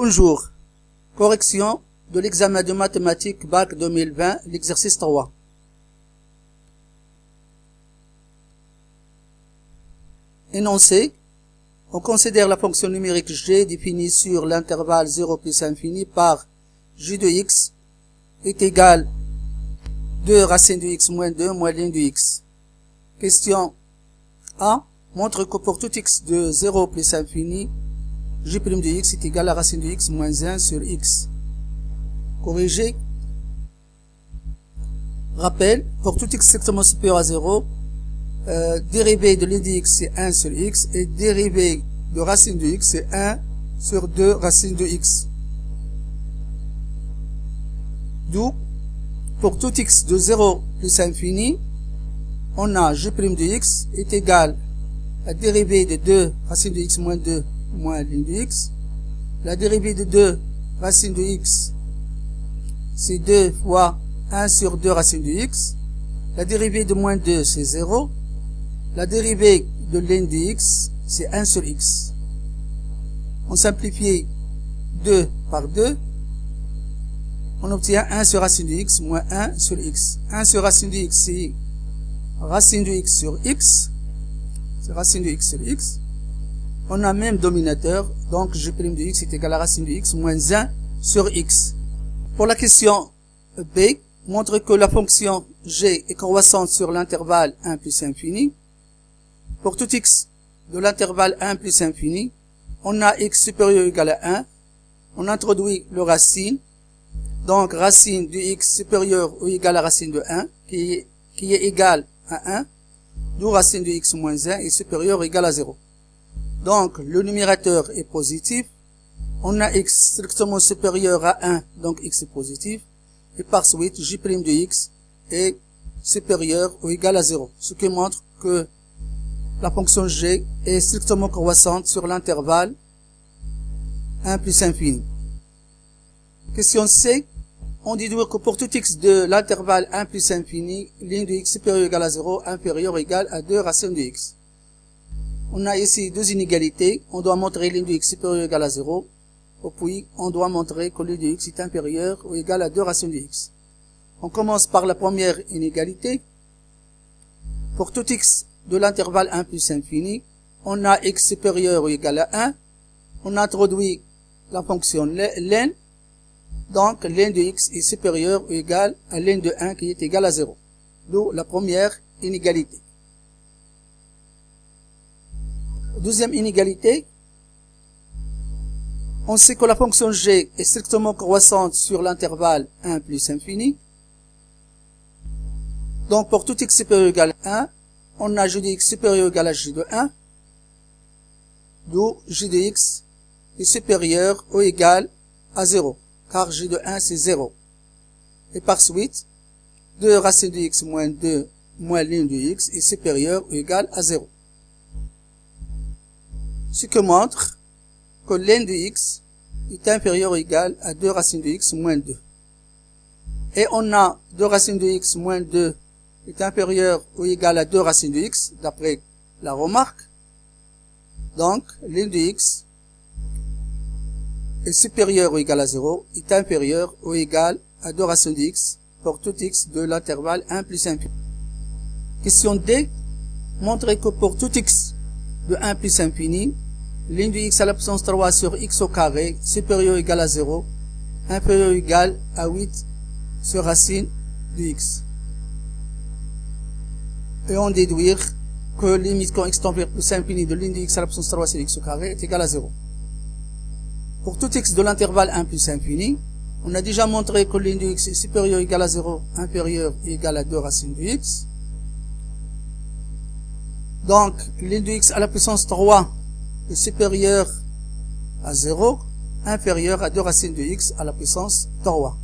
Bonjour. Correction de l'examen de mathématiques bac 2020, l'exercice 3. Énoncé. On considère la fonction numérique g définie sur l'intervalle 0 plus infini par j de x est égal 2 racine de x moins 2 moins l'in de x. Question A. Montre que pour tout x de 0 plus infini, j' de x est égal à racine de x moins 1 sur x. Corrigé. Rappel, pour tout x strictement supérieur à 0, dérivée de l'in de x c'est 1 sur x et dérivée de racine de x c'est 1 sur 2 racine de x. D'où, pour tout x de 0 plus infini, on a j' de x est égal à la dérivée de 2 racine de x moins 2 moins l'in de x. La dérivée de 2 racine de x, c'est 2 fois 1 sur 2 racine de x. La dérivée de moins 2, c'est 0. La dérivée de l'in de x, c'est 1 sur x. On simplifie 2 par 2. On obtient 1 sur racine de x moins 1 sur x. 1 sur racine de x, c'est racine de x sur x. C'est racine de x sur x. On a même dominateur, donc j' de x est égal à racine de x moins 1 sur x. Pour la question B, montre que la fonction g est croissante sur l'intervalle 1 plus infini. Pour tout x de l'intervalle 1 plus infini, on a x supérieur ou égal à 1. On introduit le racine, donc racine de x supérieur ou égal à racine de 1, qui est égal à 1, d'où racine de x moins 1 est supérieur ou égal à 0. Donc, le numérateur est positif. On a x strictement supérieur à 1, donc x est positif. Et par suite, j' de x est supérieur ou égal à 0. Ce qui montre que la fonction g est strictement croissante sur l'intervalle 1 plus infini. Question C. On déduit que pour tout x de l'intervalle 1 plus infini, l'in de x supérieur ou égal à 0, inférieur ou égal à 2 racine de x. On a ici deux inégalités. On doit montrer l'in de x supérieur ou égal à 0. Et puis, on doit montrer que l'in de x est inférieur ou égal à 2 racines de x. On commence par la première inégalité. Pour tout x de l'intervalle 1 plus infini, on a x supérieur ou égal à 1. On introduit la fonction l'in. Donc, l'in de x est supérieur ou égal à l'in de 1 qui est égal à 0. D'où la première inégalité. Deuxième inégalité, on sait que la fonction g est strictement croissante sur l'intervalle 1 plus infini. Donc, pour tout x supérieur ou égal à 1, on a j de x supérieur ou égal à j de 1, d'où j de x est supérieur ou égal à 0, car j de 1 c'est 0. Et par suite, 2 racine de x moins 2 moins l'in de x est supérieur ou égal à 0. Ce qui montre que l'in de x est inférieur ou égal à 2 racines de x moins 2. Et on a 2 racines de x moins 2 est inférieur ou égal à 2 racines de x, d'après la remarque. Donc, l'in de x est supérieur ou égal à 0, est inférieur ou égal à 2 racines de x pour tout x de l'intervalle 1 plus infini. Question D. Montrer que pour tout x de 1 plus infini, l'in de x à la puissance 3 sur x au carré supérieur ou égal à 0, inférieur ou égal à 8 sur racine de x. Et on déduire que limite quand x tend vers plus infini de l'in de x à la puissance 3 sur x au carré est égal à 0. Pour tout x de l'intervalle 1 plus infini, on a déjà montré que l'in de x est supérieur ou égal à 0, inférieur ou égal à 2 racines de x. Donc, l'in de x à la puissance 3 est supérieur à 0, inférieur à 2 racines de x à la puissance 3.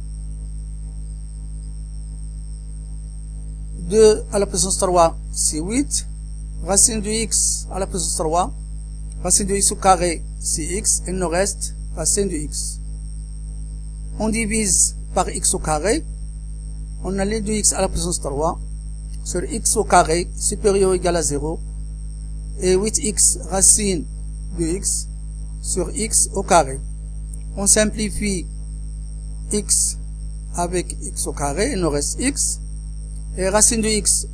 2 à la puissance 3, c'est 8. Racine de x à la puissance 3, racine de x au carré, c'est x. Il nous reste racine de x. On divise par x au carré. On a l'in de x à la puissance 3 sur x au carré supérieur ou égal à 0. Et 8x racine de x sur x au carré. On simplifie x avec x au carré, il nous reste x. Et racine de x,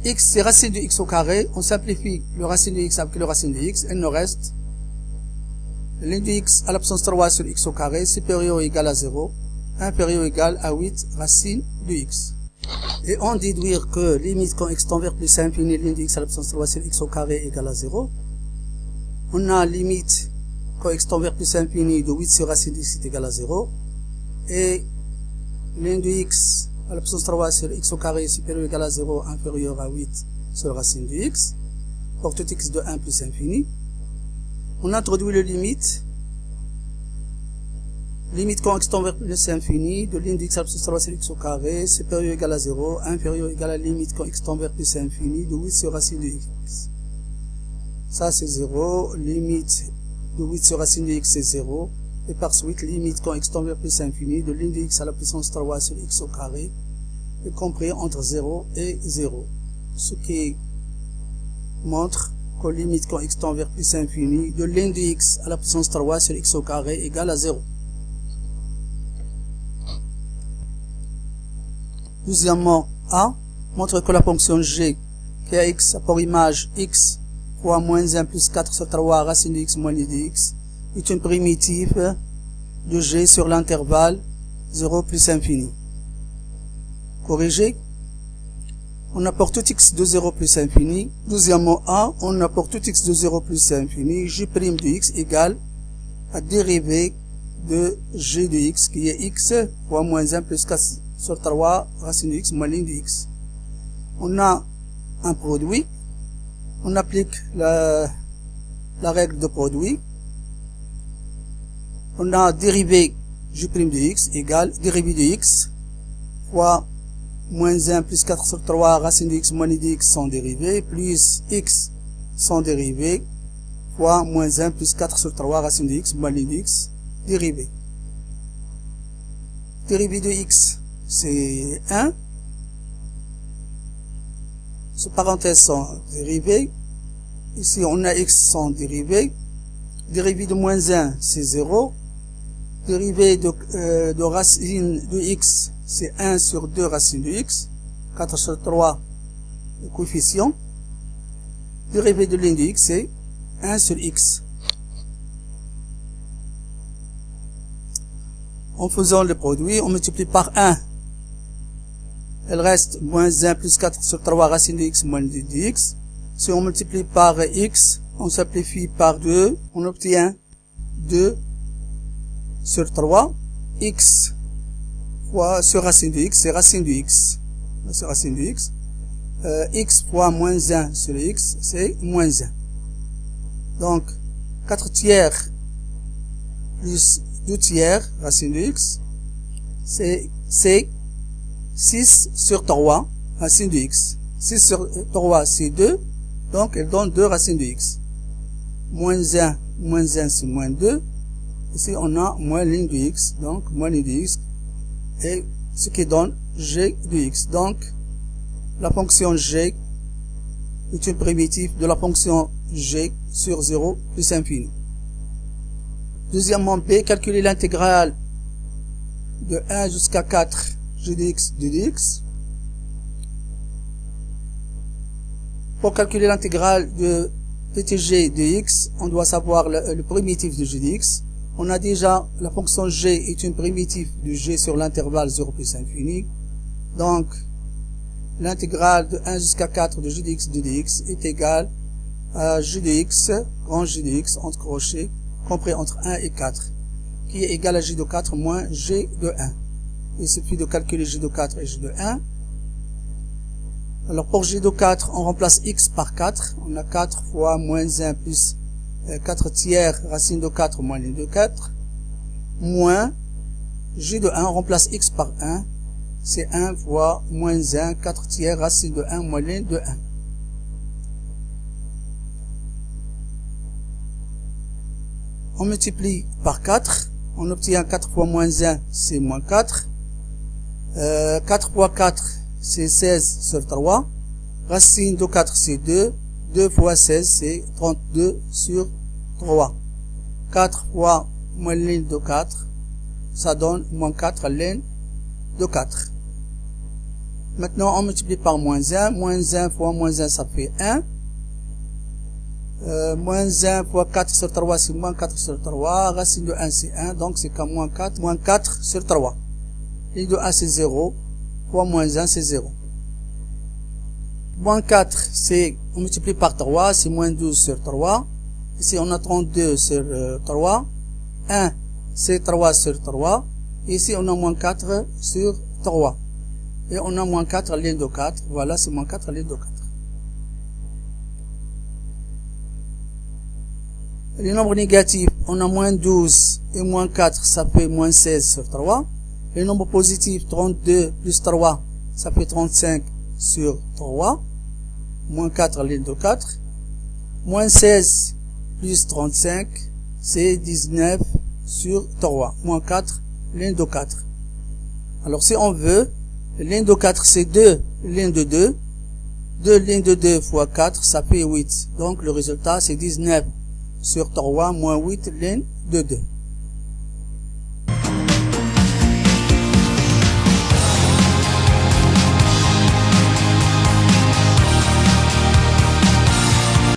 x c'est racine de x au carré, on simplifie le racine de x avec le racine de x, il nous reste l'in de x à la puissance 3 sur x au carré, supérieur ou égal à 0, inférieur ou égal à 8 racine de x. Et on déduire que limite quand x tend vers plus infini, l'in de x à la puissance 3 sur x au carré égale à 0. On a limite quand x tend vers plus infini de 8 sur racine de x est égal à 0. Et l'in de x à la puissance 3 sur x au carré supérieur ou égal à 0, inférieur à 8 sur racine de x, pour tout x de 1 plus infini. On introduit le limite quand x tend vers plus infini de l'in de x à la puissance 3 sur x au carré supérieur ou égal à 0, inférieur ou égal à limite quand x tend vers plus infini de 8 sur racine de x. Ça c'est 0, limite de 8 sur racine de x c'est 0, et par suite limite quand x tend vers plus infini de l'in de x à la puissance 3 sur x au carré est compris entre 0 et 0, ce qui montre que limite quand x tend vers plus infini de l'in de x à la puissance 3 sur x au carré égale à 0. Deuxièmement, A montre que la fonction g qui a x pour image x fois moins 1 plus 4 sur 3 racine de x moins de x est une primitive de g sur l'intervalle 0 plus infini. Corrigé, on a pour tout x de 0 plus infini. Deuxièmement A, on a pour tout x de 0 plus infini, g' de x égale à dérivée de g de x qui est x fois moins 1 plus 4 sur 3 racine de x moins l'in de x. On a un produit, on applique la règle de produit. On a dérivée g' de x égale dérivée de x fois moins 1 plus 4 sur 3 racine de x moins de x sans dérivée plus x sans dérivée fois moins 1 plus 4 sur 3 racine de x moins de x dérivée. Dérivée de x c'est 1. Sous parenthèse sans dérivée. Ici on a x sans dérivée. Dérivée de moins 1 c'est 0. Dérivée de racine de x, c'est 1 sur 2 racine de x, 4 sur 3 le coefficient. Dérivée de l'in de x, c'est 1 sur x. En faisant le produit, on multiplie par 1. Elle reste moins 1 plus 4 sur 3 racine de x moins de x. Si on multiplie par x, on simplifie par 2, on obtient 2 sur 3, x fois sur racine de x, c'est racine de x. C'est racine de x. X fois moins 1 sur x, c'est moins 1. Donc, 4 tiers plus 2 tiers, racine de x, c'est 6 sur 3, racine de x. 6 sur 3, c'est 2, donc elle donne 2 racines de x. Moins 1 c'est moins 2. Ici, on a moins l'in de x, donc moins l'in de x, et ce qui donne g de x. Donc, la fonction g est une primitive de la fonction g sur 0 plus infini. Deuxièmement, B, calculer l'intégrale de 1 jusqu'à 4 g de x de dx. Pour calculer l'intégrale de petit g de x, on doit savoir le primitif de g de x. On a déjà la fonction g est une primitive de g sur l'intervalle 0 plus infini. Donc, l'intégrale de 1 jusqu'à 4 de g de x de dx est égale à g de x, grand g de x, entre crochets, compris entre 1 et 4, qui est égal à g de 4 moins g de 1. Il suffit de calculer g de 4 et g de 1. Alors, pour g de 4, on remplace x par 4. On a 4 fois moins 1 plus 4 tiers racine de 4 moins l'in de 4, moins g de 1, on remplace x par 1, c'est 1 fois moins 1, 4 tiers racine de 1 moins l'in de 1. On multiplie par 4, on obtient 4 fois moins 1, c'est moins 4. 4 fois 4, c'est 16 sur 3. Racine de 4, c'est 2. 2 fois 16, c'est 32 sur 3. 4 fois moins ligne de 4, ça donne moins 4 ligne de 4. Maintenant, on multiplie par moins 1. Moins 1 fois moins 1, ça fait 1. Moins 1 fois 4 sur 3, c'est moins 4 sur 3. Racine de 1, c'est 1. Donc, c'est comme moins 4. Moins 4 sur 3. Ligne de 1, c'est 0. Fois moins 1, c'est 0. Moins 4, c'est, on multiplie par 3, c'est moins 12 sur 3. Ici, on a 32 sur 3. 1, c'est 3 sur 3. Ici, on a moins 4 sur 3. Et on a moins 4 ligne de 4. Voilà, c'est moins 4 ligne de 4. Les nombres négatifs, on a moins 12 et moins 4, ça fait moins 16 sur 3. Les nombres positifs, 32 plus 3, ça fait 35 sur 3. Moins 4 ligne de 4. Moins 16 plus 35, c'est 19 sur 3. Moins 4 ligne de 4. Alors si on veut, ligne de 4, c'est 2 lignes de 2. 2 lignes de 2 fois 4, ça fait 8. Donc le résultat, c'est 19 sur 3 moins 8 lignes de 2.